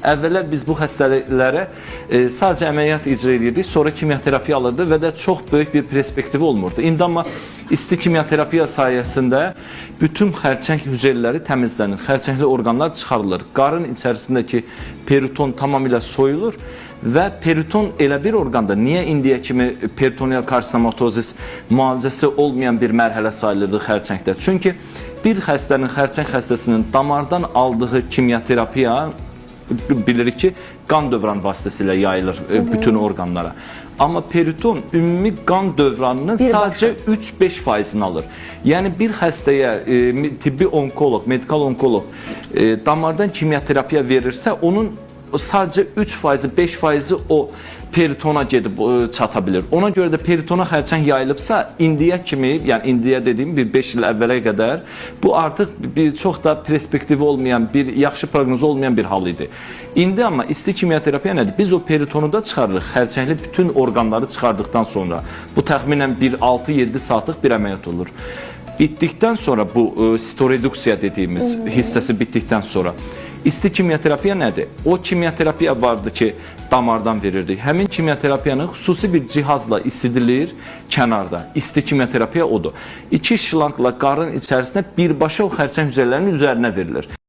Əvvəllər biz bu xəstəliklərə sadəcə əməliyyat icra edirdik, sonra kimyoterapiya alırdı və də çox böyük bir perspektivi olmurdu. İndi amma isti kimyoterapiya sayəsində bütün xərçəng hüceyrələri təmizlənir, xərçəngli orqanlar çıxarılır. Qarın içərisindəki periton tamamilə soyulur və periton elə bir orqanda, niyə indiyə kimi peritoneal karsinomatosis müalicəsi olmayan bir mərhələ sayılırdı xərçəngdə? Çünki bir xəstənin, xərçəng xəstəsinin damardan aldığı kimyoterapiya bilirik ki, qan dövran vasitəsilə yayılır bütün orqanlara. Amma periton ümumi qan dövranının sadəcə 3-5%'ni alır. Yəni bir xəstəyə tibbi onkoloq, medikal onkoloq damardan kimyoterapiya verirsə, onun sadəcə 3%, 5%'i o peritona gedib çata bilir. Ona görə də peritona xərçəng yayılıbsa, indiyə kimi, yəni indiyə dediyim bir 5 il əvvələ qədər bu artıq çox da perspektivi olmayan, bir yaxşı proqnoz olmayan bir hal idi. İndi amma isti kimyoterapiya nədir? Biz o peritonu da çıxarırıq, xərçəngli bütün orqanları çıxardıqdan sonra. Bu təxminən 6-7 saatlıq bir əməliyyat olur. Bitdikdən sonra bu sitoreduksiya dediyimiz hissəsi bitdikdən sonra İsti kimyoterapiya nədir? O kimyoterapiya vardı ki, damardan verirdik. Həmin kimyoterapiyanın xüsusi bir cihazla isidilir kənarda. İsti kimyoterapiya odur. 2 şlankla qarın içərisində birbaşa o xərçəng hüceyrələrinin üzərinə verilir.